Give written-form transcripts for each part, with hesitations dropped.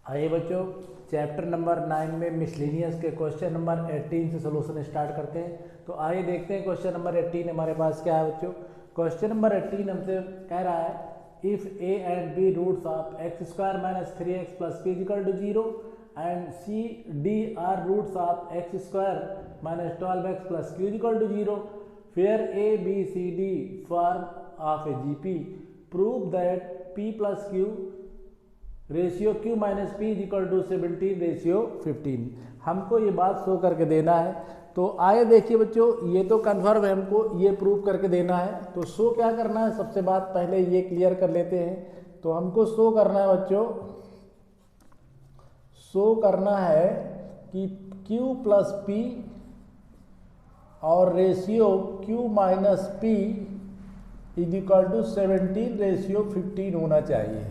आइए बच्चों, chapter number 9 में मिसलेनियस के क्वेश्चन नंबर 18 से सोल्यूशन स्टार्ट करते हैं। तो आइए देखते हैं क्वेश्चन नंबर 18 हमारे पास क्या है बच्चों। क्वेश्चन नंबर 18 हमसे कह रहा है if A and B roots of X square minus 3x plus P is equal to 0 and C D are roots of X square minus 12x plus Q is equal to 0 fair A B C D form of A G P prove that P plus Q ratio q minus P is equal to 17 ratio 15। हमको ये बात show करके देना है। तो आए देखिए बच्चों, ये तो कन्फर्म है, हमको ये प्रूव करके देना है। तो शो क्या करना है, सबसे बात पहले ये क्लियर कर लेते हैं। तो हमको शो करना है बच्चों, शो करना है कि q प्लस पी और ratio q minus P is equal to 17 ratio 15 होना चाहिए।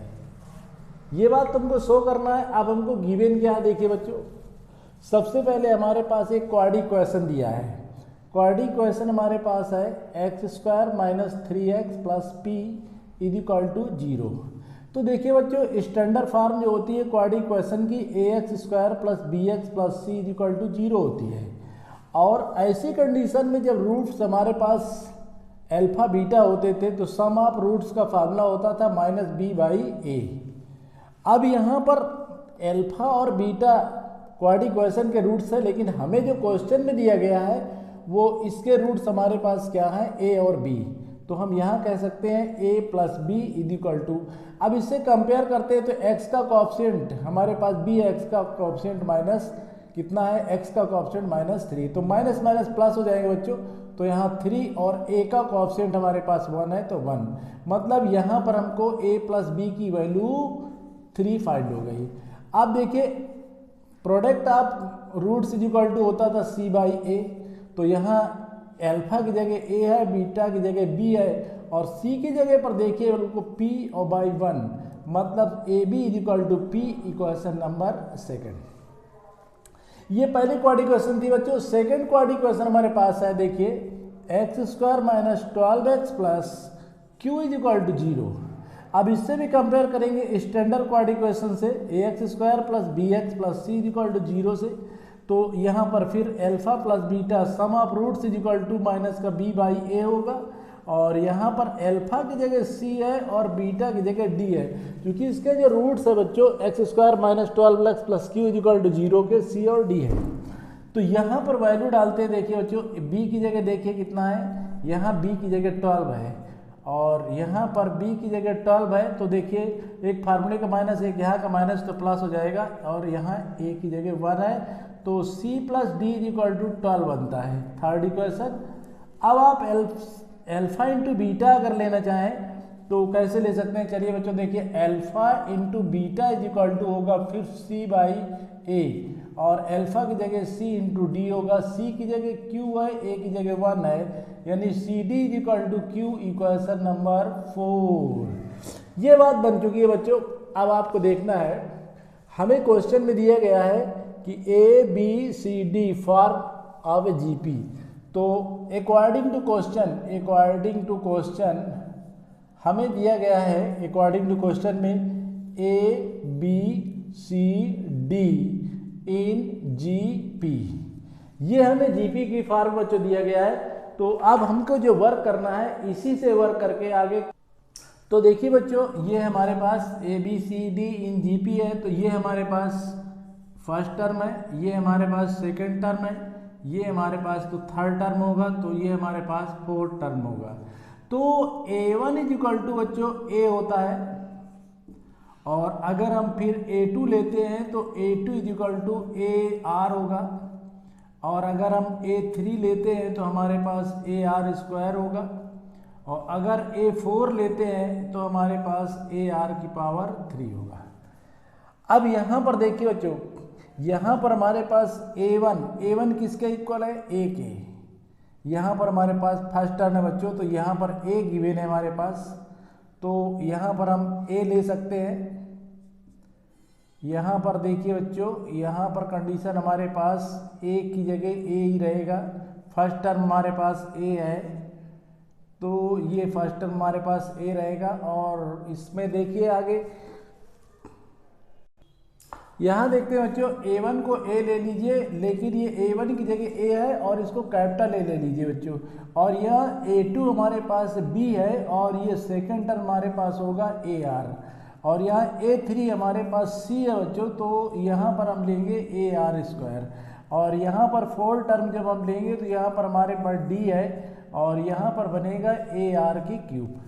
ये बात तुमको शो करना है। अब हमको गिवन क्या है, देखिए बच्चों, सबसे पहले हमारे पास एक क्वाड्री क्वेश्चन दिया है। क्वाड्री क्वेश्चन हमारे पास है X square minus 3x plus P is equal to 0। तो देखिए बच्चों, स्टैंडर्ड फॉर्म जो होती है क्वाड्री क्वेश्चन की ax square plus bx plus c is equal to 0 होती है। और ऐसी कंडीशन में जब रूट्स हमारे पास अल्फा बीटा होते थे तो सम ऑफ रूट्स का फार्मूला होता था माइनस बी बाई ए। अब यहाँ पर अल्फा और बीटा क्वाड्री क्वेश्चन के रूट्स है, लेकिन हमें जो क्वेश्चन में दिया गया है वो इसके रूट्स हमारे पास क्या है, ए और बी। तो हम यहाँ कह सकते हैं a plus B is equal to, अब इससे कंपेयर करते हैं तो एक्स का कोएफिशिएंट हमारे पास बी, एक्स का कोएफिशिएंट माइनस कितना है, एक्स का कोएफिशिएंट माइनस 3, तो माइनस माइनस प्लस हो जाएंगे बच्चों। तो यहाँ 3 और ए का कोएफिशिएंट हमारे पास 1 है तो 1, मतलब यहाँ पर हमको ए प्लस बी की वैल्यू 3 फाइंड हो गई। अब देखिए product of roots is equal to होता था c बाई ए। तो यहाँ अल्फा की जगह a है, बीटा की जगह b है और c की जगह पर देखिए उनको p और बाई 1, मतलब A B is equal to P, equation number second. ये पहली क्वाड्री क्वेश्चन थी बच्चों। सेकेंड क्वाड्री क्वेश्चन हमारे पास है, देखिए X square minus 12x plus Q is equal to 0। अब इससे भी कंपेयर करेंगे स्टैंडर्ड क्वाड्री क्वेश्चन से, a x square plus b x plus C is equal to 0 से। तो यहाँ पर फिर alpha plus beta sum of roots is equal to minus का बी बाई ए होगा, और यहाँ पर अल्फा की जगह सी है और बीटा की जगह डी है, क्योंकि इसके जो रूट्स है बच्चों X square minus 12x plus Q is equal to 0 के सी और डी है। तो यहाँ पर वैल्यू डालते हैं, देखिए बच्चों बी की जगह देखिए कितना है, यहाँ बी की जगह 12 है और यहाँ पर b की जगह 12 है। तो देखिए एक फार्मूले का माइनस, एक यहाँ का माइनस, तो प्लस हो जाएगा, और यहाँ a की जगह 1 है तो c plus D is equal to 12 बनता है, थर्ड इक्वेशन। अब आप अल्फा इंटू बीटा अगर लेना चाहें तो कैसे ले सकते हैं, चलिए बच्चों देखिए alpha into beta is equal to होगा फिर c बाई ए, और अल्फा की जगह c इंटू डी होगा, c की जगह q है, a की जगह 1 है, यानी C D is equal to Q, equation number 4। ये बात बन चुकी है बच्चों। अब आपको देखना है, हमें क्वेश्चन में दिया गया है कि A B C D form of A G P. तो अकॉर्डिंग टू क्वेश्चन हमें दिया गया है, अकॉर्डिंग टू क्वेश्चन में A B C D in G P, ये हमें जी पी की फॉर्म बच्चों दिया गया है। तो अब हमको जो वर्क करना है इसी से वर्क करके आगे। तो देखिए बच्चों, ये हमारे पास A B C D in G P है, तो ये हमारे पास फर्स्ट टर्म है, ये हमारे पास सेकंड टर्म है, ये हमारे पास तो थर्ड टर्म होगा, तो ये हमारे पास फोर्थ टर्म होगा। तो a1 इज इक्वल टू बच्चों a होता है, और अगर हम फिर a2 लेते हैं तो a2 is equal to a r होगा, और अगर हम a3 लेते हैं तो हमारे पास a r स्क्वायर होगा, और अगर a4 लेते हैं तो हमारे पास a r की पावर 3 होगा। अब यहाँ पर देखिए बच्चों, यहाँ पर हमारे पास a1 किसके इक्वल है, a के। यहाँ पर हमारे पास फर्स्ट टर्म है बच्चों, तो यहाँ पर a गिवन है हमारे पास, तो यहाँ पर हम a ले सकते हैं। यहाँ पर देखिए बच्चों, यहाँ पर कंडीशन हमारे पास a की जगह a ही रहेगा, फर्स्ट टर्म हमारे पास a है, तो ये फर्स्ट टर्म हमारे पास a रहेगा। और इसमें देखिए आगे यहाँ देखते हैं बच्चों a1 को a ले लीजिए, लेकिन ये a1 की जगह a है और इसको कैपिटल A ले लीजिए बच्चों, और यह a2 हमारे पास b है और ये सेकंड टर्म हमारे पास होगा ar, और यहाँ a3 हमारे पास c है बच्चों, तो यहाँ पर हम लेंगे ar स्क्वायर, और यहाँ पर फोर्थ टर्म जब हम लेंगे तो यहाँ पर हमारे पास d है और यहाँ पर बनेगा ar की क्यूब।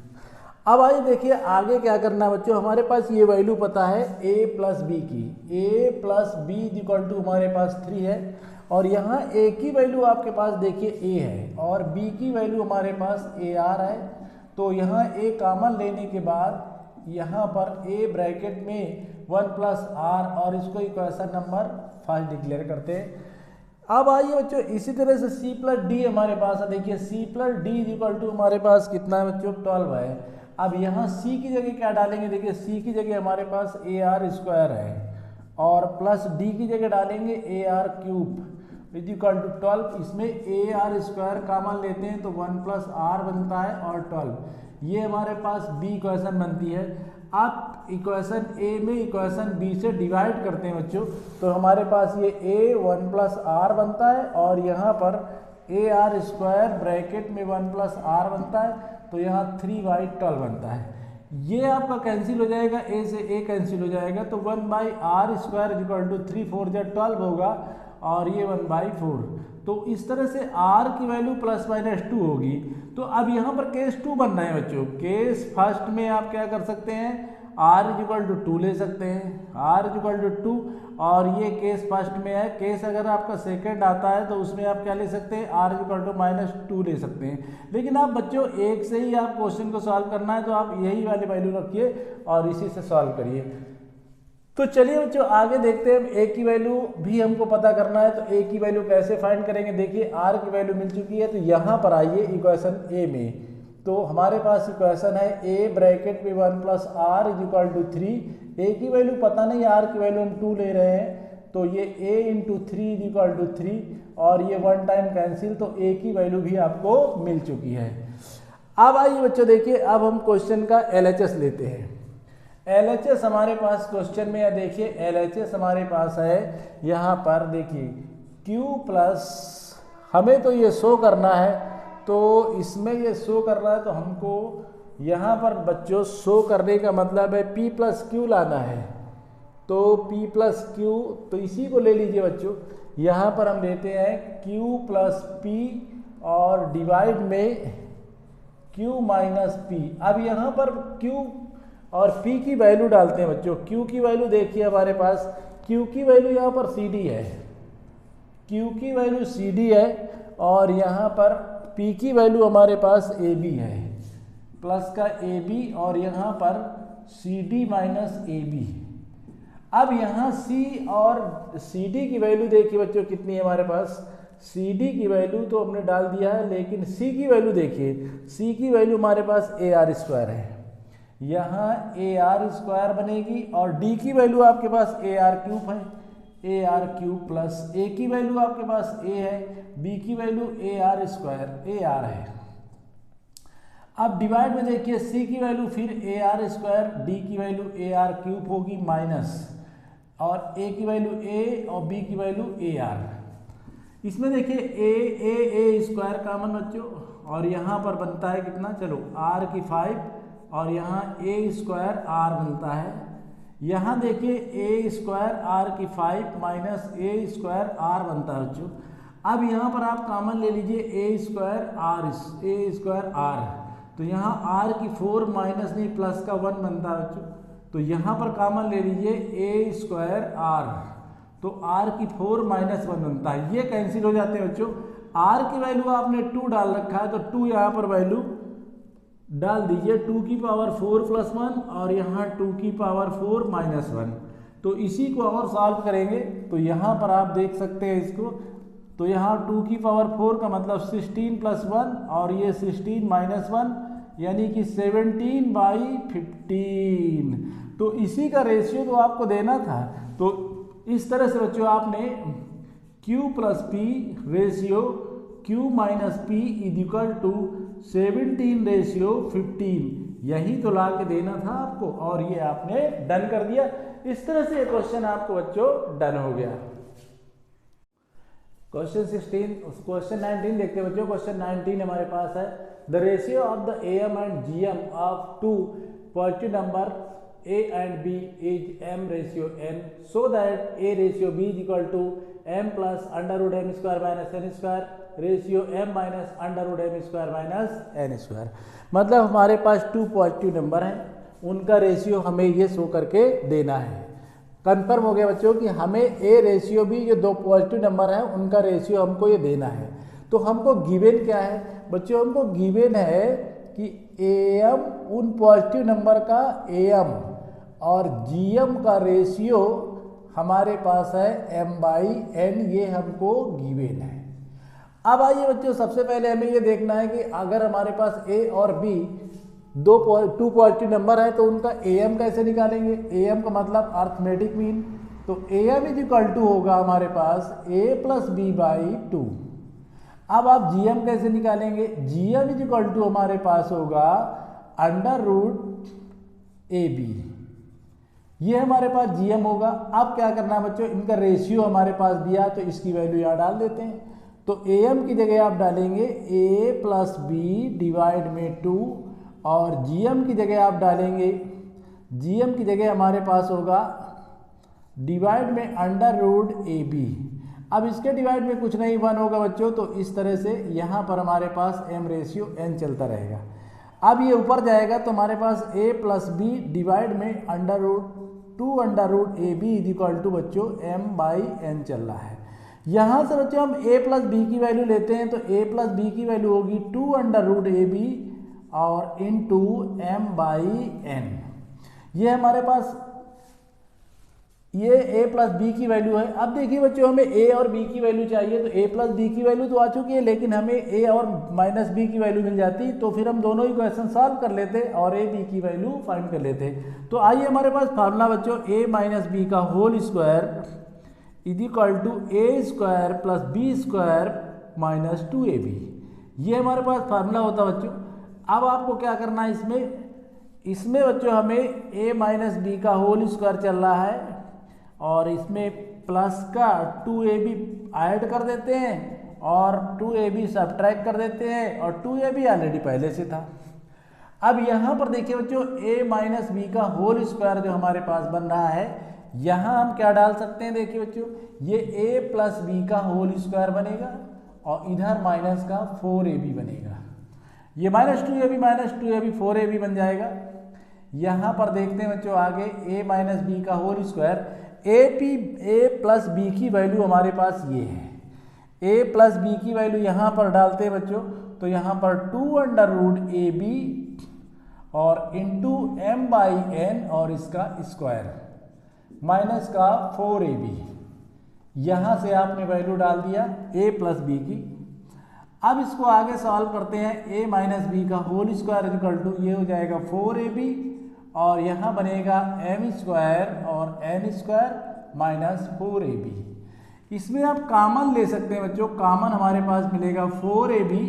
अब आइए देखिए आगे क्या करना है बच्चों, हमारे पास ये वैल्यू पता है a प्लस बी की, a plus B equal to हमारे पास 3 है, और यहाँ a की वैल्यू आपके पास देखिए a है और b की वैल्यू हमारे पास ar है। तो यहाँ a कॉमन लेने के बाद यहाँ पर a ब्रैकेट में 1 प्लस r और इसको इक्वेशन नंबर 5 डिक्लेयर करते हैं। अब आइए बच्चों इसी तरह से c प्लस डी हमारे पास है, देखिए c plus D equal to हमारे पास कितना है बच्चों 12 है। अब यहाँ c की जगह क्या डालेंगे, देखिए c की जगह हमारे पास ar स्क्वायर है और प्लस d की जगह डालेंगे ar क्यूब इक्वल टू 12, इसमें ar स्क्वायर कॉमन लेते हैं तो 1 प्लस r बनता है और 12, ये हमारे पास b इक्वेशन बनती है। आप इक्वेशन a में इक्वेशन b से डिवाइड करते हैं बच्चों, तो हमारे पास ये a 1 प्लस r बनता है और यहाँ पर ar स्क्वायर ब्रैकेट में 1 प्लस r बनता है, तो यहाँ 3/12 बनता है। ये आपका कैंसिल हो जाएगा, a से a कैंसिल हो जाएगा, तो 1/r स्क्वायर इक्वल टू 3 4 जा 12 होगा और ये 1/4। तो इस तरह से r की वैल्यू प्लस माइनस 2 होगी। तो अब यहाँ पर केस 2 बनना है बच्चों, केस फर्स्ट में आप क्या कर सकते हैं, r इक्वल टू 2 ले सकते हैं, r इक्वल टू 2, और ये केस फर्स्ट में है। केस अगर आपका सेकंड आता है तो उसमें आप क्या ले सकते हैं, r इक्वल टू -2 ले सकते हैं। लेकिन आप बच्चों एक से ही आप क्वेश्चन को सॉल्व करना है तो आप यही वाली वैल्यू रखिए और इसी से सॉल्व करिए। तो चलिए बच्चों आगे देखते हैं, a की वैल्यू भी हमको पता करना है, तो a की वैल्यू कैसे फाइंड करेंगे। देखिए r की वैल्यू मिल चुकी है, तो यहाँ पर आइए इक्वेशन a में, तो हमारे पास इक्वेशन है a ब्रैकेट में 1 plus r equal to 3, a की वैल्यू पता नहीं, r की वैल्यू हम 2 ले रहे हैं, तो ये a इंटू 3 इक्वल टू 3 और ये 1 टाइम कैंसिल, तो a की वैल्यू भी आपको मिल चुकी है। अब आइए बच्चों देखिए, अब हम क्वेश्चन का LHS लेते हैं। LHS हमारे पास क्वेश्चन में, या देखिए LHS हमारे पास है यहाँ पर, देखिए Q प्लस, हमें तो ये शो करना है, तो इसमें ये शो कर रहा है तो हमको यहाँ पर बच्चों शो करने का मतलब है P प्लस क्यू लाना है, तो P प्लस क्यू, तो इसी को ले लीजिए बच्चों। यहाँ पर हम लेते हैं Q प्लस P और डिवाइड में Q माइनस P। अब यहाँ पर Q और P की वैल्यू डालते हैं बच्चों। Q की वैल्यू देखिए हमारे पास, Q की वैल्यू यहाँ पर CD है, Q की वैल्यू CD है, और यहाँ पर P की वैल्यू हमारे पास AB है, प्लस का AB, और यहाँ पर CD माइनस AB। अब यहाँ C और CD की वैल्यू देखिए बच्चों कितनी है हमारे पास, CD की वैल्यू तो हमने डाल दिया है, लेकिन C की वैल्यू देखिए, C की वैल्यू हमारे पास AR स्क्वायर है, यहाँ AR स्क्वायर बनेगी, और D की वैल्यू आपके पास AR क्यूब है, AR क्यूब प्लस A की वैल्यू आपके पास A है, B की वैल्यू AR स्क्वायर AR है। अब डिवाइड में देखिए C की वैल्यू फिर AR स्क्वायर, D की वैल्यू AR क्यूब होगी माइनस, और A की वैल्यू A और B की वैल्यू AR। इसमें देखिए A स्क्वायर कॉमन बच्चों, और यहाँ पर बनता है कितना, चलो R की 5, और यहाँ A स्क्वायर R बनता है। यहाँ देखिए A स्क्वायर R की 5 माइनस A स्क्वायर R बनता है बच्चों। अब यहाँ पर आप कॉमन ले लीजिए A स्क्वायर R, तो यहाँ R की 4 माइनस नहीं प्लस का 1 बनता है बच्चों, तो यहाँ पर कॉमन ले लीजिए A स्क्वायर R, तो R की 4 माइनस 1 बनता है, ये कैंसिल हो जाते हैं बच्चों। R की वैल्यू आपने 2 डाल रखा है, तो 2 यहाँ पर वैल्यू डाल दीजिए, 2 की पावर 4 प्लस 1 और यहाँ 2 की पावर 4 माइनस 1। तो इसी को और सॉल्व करेंगे तो यहाँ पर आप देख सकते हैं इसको, तो यहाँ 2 की पावर 4 का मतलब 16 प्लस 1 और ये 16 माइनस 1 यानी कि 17/15। तो इसी का रेशियो तो आपको देना था। तो इस तरह से बच्चों आपने Q plus P ratio Q minus P equal to 17/15 यही तो ला के देना था आपको, और ये आपने डन कर दिया। इस तरह से ये क्वेश्चन आपको बच्चों डन हो गया। क्वेश्चन 19 देखते हैं बच्चों। क्वेश्चन 19 हमारे पास है, the ratio of the AM and GM of two positive number A and B is M ratio N, so that A ratio B is equal to M plus under root M square minus N square ratio M minus under root M square minus N square। मतलब हमारे पास to positive number हैं, उनका ratio हमें ये show करके देना है। Confirm हो गया बच्चों कि हमें A रेशियो B जो दो पॉजिटिव नंबर हैं उनका रेशियो हमको ये देना है। तो हमको गिवन क्या है बच्चों, हमको गिवन है कि AM उन पॉजिटिव नंबर का AM और GM का रेशियो हमारे पास है M/N, ये हमको गिवन है। अब आइए बच्चों, सबसे पहले हमें ये देखना है कि अगर हमारे पास A और B टू पॉजिटिव नंबर है तो उनका AM कैसे निकालेंगे। AM का मतलब अर्थमेटिक मीन, तो AM इज इक्वल टू होगा हमारे पास A प्लस B/2। अब आप GM कैसे निकालेंगे, GM इज इक्वल टू हमारे पास होगा अंडर रूट AB, ये हमारे पास GM होगा। अब क्या करना है बच्चों, इनका रेशियो हमारे पास दिया तो इसकी वैल्यू यहाँ डाल देते हैं। तो AM की जगह आप डालेंगे A प्लस B डिवाइड में 2 और GM की जगह आप डालेंगे, GM की जगह हमारे पास होगा डिवाइड में अंडर रूट AB। अब इसके डिवाइड में कुछ नहीं 1 होगा बच्चों, तो इस तरह से यहाँ पर हमारे पास M रेशियो N चलता रहेगा। अब ये ऊपर जाएगा तो हमारे पास A प्लस B डिवाइड में under root 2 under root AB is equal to बच्चों M/N चल रहा है। यहाँ से बच्चों हम A प्लस B की वैल्यू लेते हैं तो A प्लस B की वैल्यू होगी 2 अंडर रूट AB और इंटू M/N। ये हमारे पास ये A प्लस B की वैल्यू है। अब देखिए बच्चों, हमें A और B की वैल्यू चाहिए तो A प्लस B की वैल्यू तो आ चुकी है, लेकिन हमें A और माइनस B की वैल्यू मिल जाती तो फिर हम दोनों ही क्वेश्चन सॉल्व कर लेते और A B की वैल्यू फाइंड कर लेते। तो आइए हमारे पास फार्मूला बच्चों A माइनस B का whole square is equal to A square plus B square minus 2AB, ये हमारे पास फार्मूला होता बच्चों। अब आपको क्या करना है, इसमें बच्चों हमें A माइनस B का होल स्क्वायर चल रहा है और इसमें प्लस का 2AB ऐड कर देते हैं और 2AB सब्ट्रैक्ट कर देते हैं और 2AB ऑलरेडी पहले से था। अब यहाँ पर देखिए बच्चों, A माइनस B का होल स्क्वायर जो हमारे पास बन रहा है, यहाँ हम क्या डाल सकते हैं, देखिए बच्चों ये A प्लस B का होल स्क्वायर बनेगा और इधर माइनस का 4AB बनेगा। ये माइनस 2AB 4AB बन जाएगा। यहाँ पर देखते हैं बच्चों आगे A माइनस B का whole square, A plus B की वैल्यु हमारे पास ये है, A प्लस B की वैल्यू यहाँ पर डालते हैं बच्चों, तो यहाँ पर 2 अंडर रूट AB और इंटू M/N और इसका स्क्वायर माइनस का 4AB, यहाँ से आपने वैल्यू डाल दिया A प्लस B की। अब इसको आगे सॉल्व करते हैं। A माइनस B का होल स्क्वायर इक्वल टू ये हो जाएगा 4AB और यहाँ बनेगा M स्क्वायर और N स्क्वायर माइनस 4AB। इसमें आप कॉमन ले सकते हैं बच्चों, कॉमन हमारे पास मिलेगा 4AB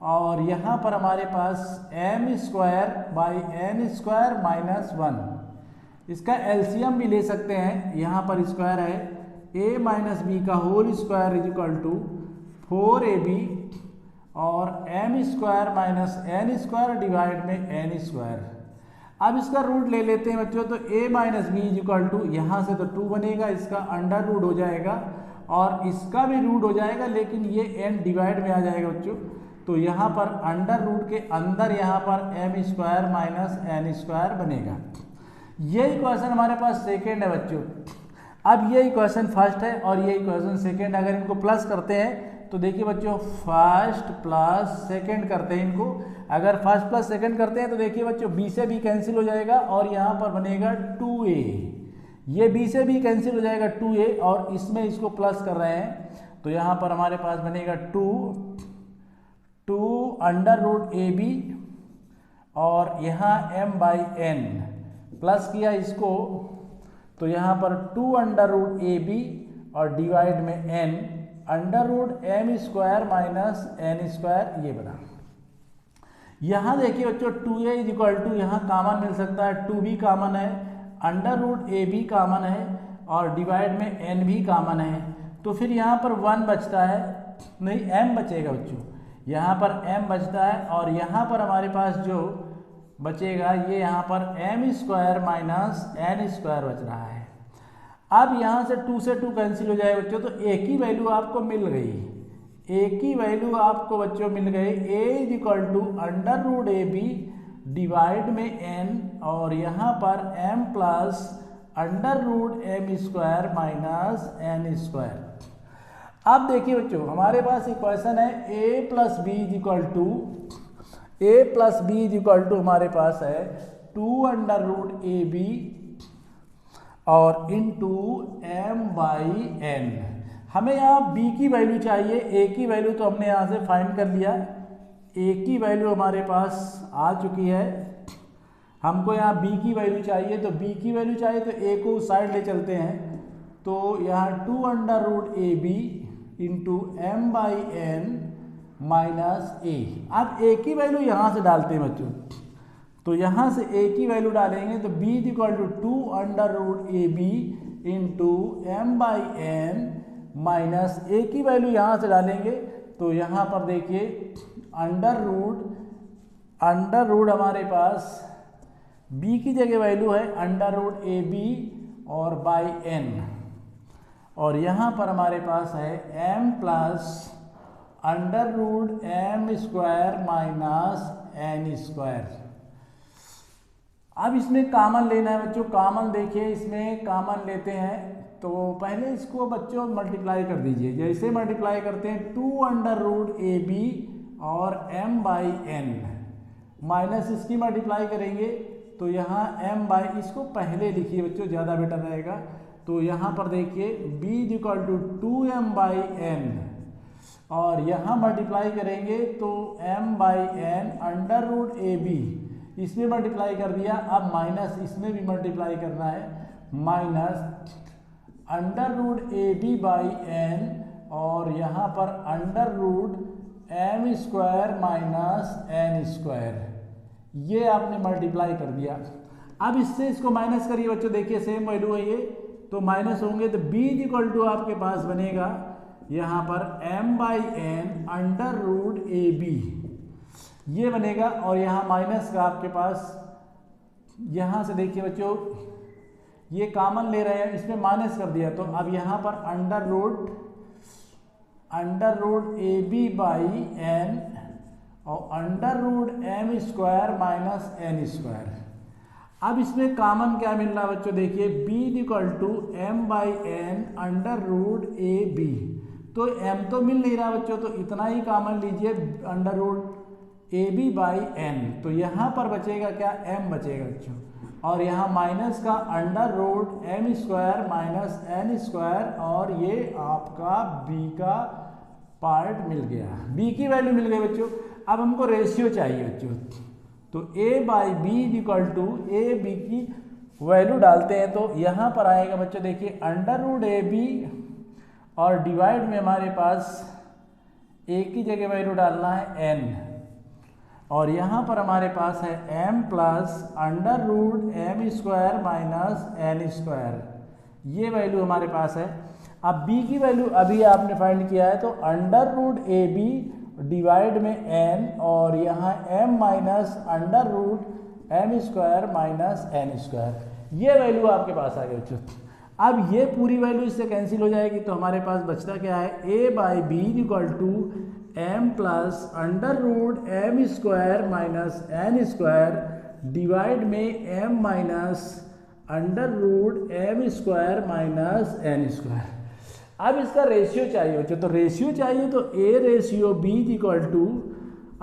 और यहाँ पर हमारे पास M square by N square minus 1। इसका एलसीएम भी ले सकते हैं, यहाँ पर स्क्वायर है A माइनस B का whole square is equal to 4AB और M square minus N square divide में N स्क्वायर। अब इसका रूट ले लेते हैं बच्चों, तो A minus B is equal to यहाँ से तो 2 बनेगा, इसका अंडर रूट हो जाएगा और इसका भी रूट हो जाएगा, लेकिन ये n डिवाइड में आ जाएगा बच्चों। तो यहाँ पर अंडर रूट के अंदर यहाँ पर M square minus N square बनेगा। ये इक्वेशन हमारे पास सेकेंड है बच्चों। अब ये इक्वेशन फर्स्ट है और ये इक्वेशन सेकेंड। अगर इनको प्लस करते हैं तो देखिए बच्चों, फर्स्ट प्लस सेकंड करते हैं इनको। अगर फर्स्ट प्लस सेकंड करते हैं तो देखिए बच्चों, b से b कैंसिल हो जाएगा और यहाँ पर बनेगा 2a। ये b से b कैंसिल हो जाएगा 2a और इसमें इसको प्लस कर रहे हैं तो यहाँ पर हमारे पास बनेगा 2 अंडर रूट AB और यहाँ M/N प्लस किया इसको तो यहाँ पर 2 अंडर रूट AB और डिवाइड में n under root M square minus N square, ये बना। यहाँ देखिए बच्चों 2a इज इक्वल टू, यहाँ कॉमन मिल सकता है, 2b कॉमन है अंडर रूट ए बी कॉमन है और डिवाइड में एन भी कॉमन है, तो फिर यहाँ पर 1 बचता है, नहीं m बचेगा बच्चों, यहाँ पर m बचता है और यहाँ पर हमारे पास जो बचेगा ये यहाँ पर m square minus n square बच रहा है। अब यहाँ से 2 से 2 कैंसिल हो जाए बच्चों, तो एक ही वैल्यू आपको मिल गई, एक ही वैल्यू आपको बच्चों मिल गई, a is equal to under root A B divide में n और यहाँ पर m plus under root m square minus n square. अब देखिए बच्चों हमारे पास इक्वेशन है a plus B is equal to हमारे पास है 2 अंडर रूट ए बी और इंटू m बाई n। हमें यहाँ b की वैल्यू चाहिए, a की वैल्यू तो हमने यहाँ से फाइंड कर लिया, a की वैल्यू हमारे पास आ चुकी है, हमको यहाँ b की वैल्यू चाहिए, तो b की वैल्यू चाहिए तो a को उस साइड ले चलते हैं, तो यहाँ 2 under root A B into M by N minus a. अब a की वैल्यू यहाँ से डालते हैं बच्चों, तो यहाँ से a की वैल्यू डालेंगे तो b is equal to 2 under root A B into M by N minus a की वैल्यू यहाँ से डालेंगे, तो यहाँ पर देखिए अंडर रूट हमारे पास b की जगह वैल्यू है अंडर रूट ए बी और बाई n, और यहाँ पर हमारे पास है m plus under root m square minus n square. अब इसमें कॉमन लेना है बच्चों, कॉमन देखिए इसमें कॉमन लेते हैं, तो पहले इसको बच्चों मल्टीप्लाई कर दीजिए, जैसे मल्टीप्लाई करते हैं 2 अंडर रूट ए बी और m बाई n माइनस इसकी मल्टीप्लाई करेंगे, तो यहाँ m बाई, इसको पहले लिखिए बच्चों ज़्यादा बेटर रहेगा, तो यहाँ पर देखिए b is equal to 2m by n और यहाँ मल्टीप्लाई करेंगे तो m by n under root A B, इसमें मल्टीप्लाई कर दिया, अब माइनस इसमें भी मल्टीप्लाई करना है, minus under root A B by n और यहाँ पर under root m square minus n square, ये आपने मल्टीप्लाई कर दिया। अब इससे इसको माइनस करिए बच्चों, देखिए सेम वैल्यू है ये, तो माइनस होंगे तो b इज इक्वल टू आपके पास बनेगा यहाँ पर m by N under root A B, ये बनेगा, और यहाँ माइनस का आपके पास, यहाँ से देखिए बच्चों ये कॉमन ले रहे हैं, इसमें माइनस कर दिया, तो अब यहाँ पर under root A B by n और under root m square minus n square. अब इसमें कॉमन क्या मिल रहा है बच्चों, देखिए b is equal to m by N under root A B, तो m तो मिल नहीं रहा बच्चों, तो इतना ही कॉमन लीजिए under root A B by N, तो यहाँ पर बचेगा क्या, m बचेगा बच्चों, और यहाँ माइनस का under root m square minus n square, और ये आपका b का पार्ट मिल गया, b की वैल्यू मिल गई बच्चों। अब हमको रेशियो चाहिए बच्चों, तो a by B is equal to A B की वैल्यू डालते हैं, तो यहाँ पर आएगा बच्चों देखिए अंडर रूट ए बी और डिवाइड में हमारे पास a की जगह वैल्यू डालना है n, और यहाँ पर हमारे पास है m plus under root m square minus n square, ये वैल्यू हमारे पास है। अब b की वैल्यू अभी आपने फाइंड किया है, तो अंडर रूट ए बी डिवाइड में n और यहाँ m minus under root m square minus n square, ये वैल्यू आपके पास आ गई बच्चों। अब ये पूरी वैल्यू इससे कैंसिल हो जाएगी, तो हमारे पास बचता क्या है, a by B equal to m plus under root m square minus n square divide में m minus under root m square minus n square. अब इसका रेशियो चाहिए बच्चों, तो रेशियो चाहिए तो a ratio b equal to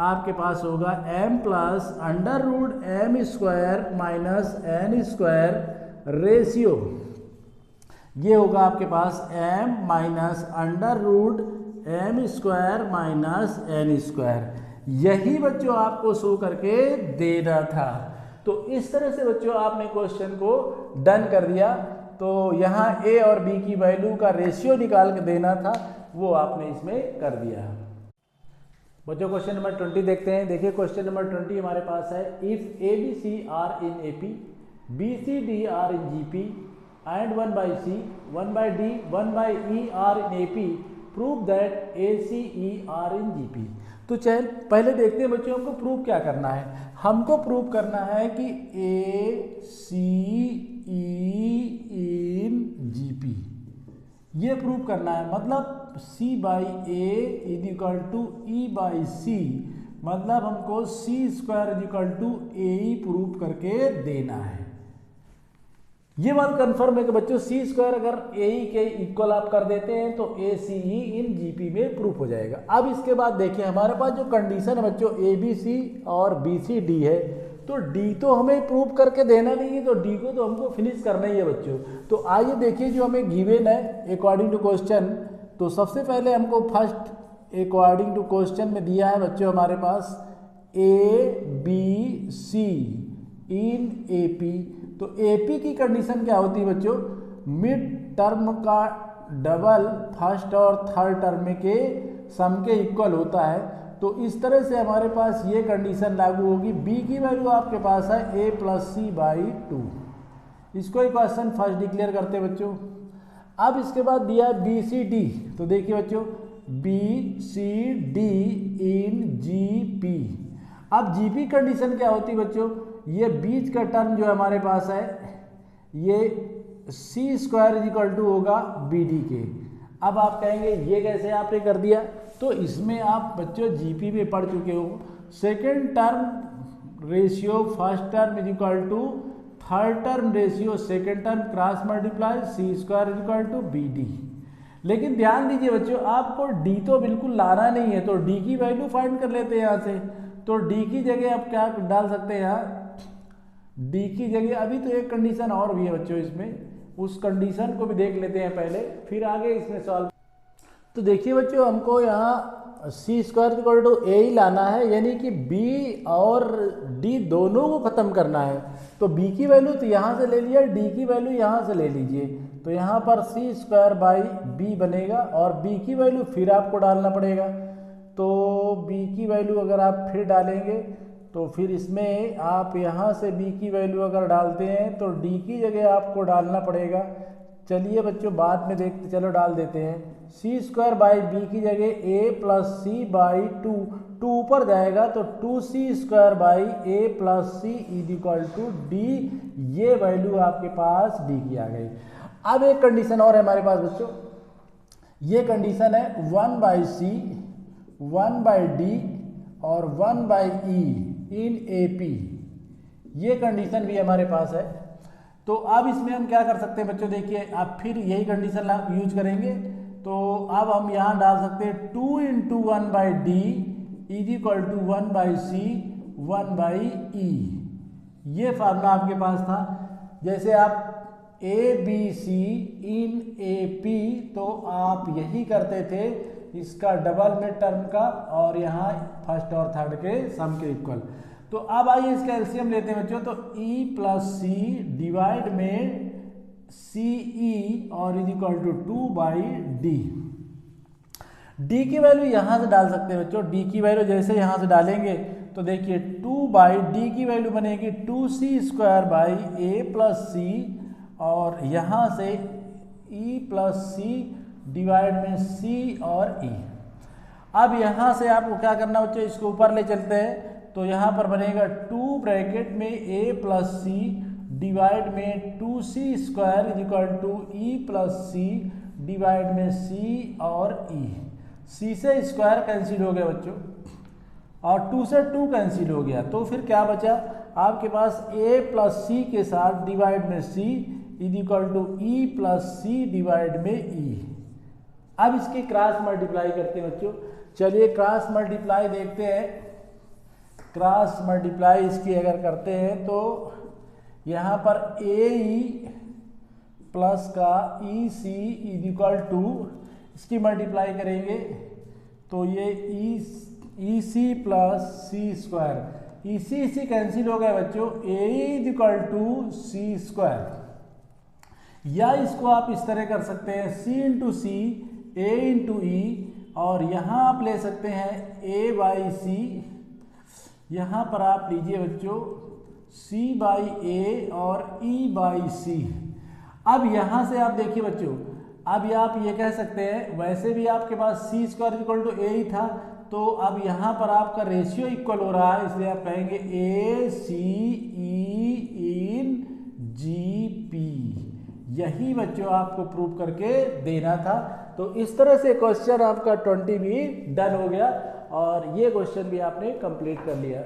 आपके पास होगा m plus under root m square minus n square ratio, ये होगा आपके पास m minus under root m square minus n square. यही बच्चों आपको शो करके देना था, तो इस तरह से बच्चों आपने क्वेश्चन को डन कर दिया। तो यहाँ a और b की वैल्यू का रेशियो निकाल के देना था, वो आपने इसमें कर दिया। बच्चों क्वेश्चन नंबर 20 देखते हैं। देखिए क्वेश्चन नंबर 20 हमारे पास है, if A B C are in A P B C D are in G P and 1 by C, 1 by D, 1 by E are in AP, prove that AC, E are in GP। तो चल पहले देखते हैं बच्चों, हमको prove क्या करना है। हमको प्रूव करना है कि A, C, E in GP, ये प्रूव करना है। मतलब C by A is equal to E by C, मतलब हमको C square is equal to AE prove करके देना है। ये बात कंफर्म है कि बच्चों सी स्क्वायर अगर ए के इक्वल आप कर देते हैं तो ए सी ई इन जीपी में प्रूफ हो जाएगा। अब इसके बाद देखिए हमारे पास जो कंडीशन है बच्चों ए बी सी और बी सी डी है, तो डी तो हमें प्रूफ करके देना नहीं है, तो डी को तो हमको फिनिश करना ही है बच्चों। तो आइए देखिए जो हमें गिवन है अकॉर्डिंग टू क्वेश्चन। तो सबसे पहले हमको फर्स्ट अकॉर्डिंग टू क्वेश्चन में दिया है बच्चों हमारे पास A B C in A P. तो एपी की कंडीशन क्या होती है बच्चों, मिड टर्म का डबल फर्स्ट और थर्ड टर्म के सम के इक्वल होता है। तो इस तरह से हमारे पास ये कंडीशन लागू होगी। बी की वैल्यू आपके पास है a प्लस सी बाई 2। इसको इक्वेशन फर्स्ट डिक्लेयर करते हैं बच्चों। अब इसके बाद दिया है बी सी डी। तो देखिए बच्चों B C D in G P. अब जी पी कंडीशन क्या होती है बच्चों, ये बीच का टर्म जो हमारे पास है ये सी स्क्वायर इज इक्वल टू होगा बी डी के। अब आप कहेंगे ये कैसे आपने कर दिया, तो इसमें आप बच्चों जीपी में पढ़ चुके हो, second term ratio first term is equal to third term ratio second term cross multiply C square is equal to B D. लेकिन ध्यान दीजिए बच्चों आपको डी तो बिल्कुल लाना नहीं है, तो डी की वैल्यू फाइंड कर लेते हैं यहाँ से। तो डी की जगह आप क्या डाल सकते हैं यहाँ, डी की जगह अभी तो एक कंडीशन और भी है बच्चों इसमें, उस कंडीशन को भी देख लेते हैं पहले, फिर आगे इसमें सॉल्व। तो देखिए बच्चों हमको यहाँ सी स्क्वायर इक्वल टू ए ही लाना है, यानी कि बी और डी दोनों को खत्म करना है। तो बी की वैल्यू तो यहाँ से ले लिया, डी की वैल्यू यहाँ से ले लीजिए। तो यहाँ पर सी स्क्वायर बाई बी बनेगा और बी की वैल्यू फिर आपको डालना पड़ेगा। तो बी की वैल्यू अगर आप फिर डालेंगे तो फिर इसमें आप यहाँ से b की वैल्यू अगर डालते हैं तो d की जगह आपको डालना पड़ेगा। चलिए बच्चों बाद में देखते, चलो डाल देते हैं। सी स्क्वायर बाई बी की जगह a प्लस सी बाई 2, 2 ऊपर जाएगा तो 2c square by a plus C is equal to D. ये वैल्यू आपके पास d की आ गई। अब एक कंडीशन और है हमारे पास बच्चों, ये कंडीशन है 1 बाई सी 1 बाई डी और 1 by E in A P. ये कंडीशन भी हमारे पास है। तो अब इसमें हम क्या कर सकते हैं बच्चों, देखिए आप फिर यही कंडीशन यूज करेंगे। तो अब हम यहाँ डाल सकते हैं 2 into 1 by d is equal to 1 by c 1 by e. ये फार्मूला आपके पास था। जैसे आप ए B C in A P, तो आप यही करते थे, इसका डबल में टर्म का और यहाँ फर्स्ट और थर्ड के सम के इक्वल। तो अब आइए इसका एलसीएम लेते हैं बच्चों। तो E प्लस सी डिवाइड में सी ई और is equal to 2 by D. D की वैल्यू यहाँ से डाल सकते हैं बच्चों। डी की वैल्यू जैसे यहाँ से डालेंगे तो देखिए 2 बाई डी की वैल्यू बनेगी 2c square by a plus c और यहाँ से E प्लस सी डिवाइड में C और E। अब यहाँ से आपको क्या करना बच्चों, इसको ऊपर ले चलते हैं। तो यहाँ पर बनेगा 2 ब्रैकेट में a प्लस सी डिवाइड में 2c square is equal to E plus C divide में C और E। C से स्क्वायर कैंसिल हो गया बच्चों और 2 से 2 कैंसिल हो गया। तो फिर क्या बचा आपके पास, a प्लस सी के साथ डिवाइड में C is equal to E plus C divide में E। अब इसकी क्रॉस मल्टीप्लाई करते हैं बच्चों। चलिए क्रॉस मल्टीप्लाई देखते हैं। क्रॉस मल्टीप्लाई इसकी अगर करते हैं तो यहाँ पर ए ई प्लस का e c is equal to, इसकी मल्टीप्लाई करेंगे तो ये e c plus c square, e c cancel हो गया बच्चों, a is equal to c square. या इसको आप इस तरह कर सकते हैं सी इंटू सी ए इंटू ई, और यहाँ आप ले सकते हैं ए बाई सी। यहाँ पर आप लीजिए बच्चों C बाई ए और E बाई C। अब यहाँ से आप देखिए बच्चों, अब आप ये कह सकते हैं, वैसे भी आपके पास C स्क्वायर इक्वल टू ए ही था, तो अब यहाँ पर आपका रेशियो इक्वल हो रहा है, इसलिए आप कहेंगे ए सी ई इन जी पी। यही बच्चों आपको प्रूव करके देना था। तो इस तरह से क्वेश्चन आपका 20 भी डन हो गया और ये क्वेश्चन भी आपने कंप्लीट कर लिया।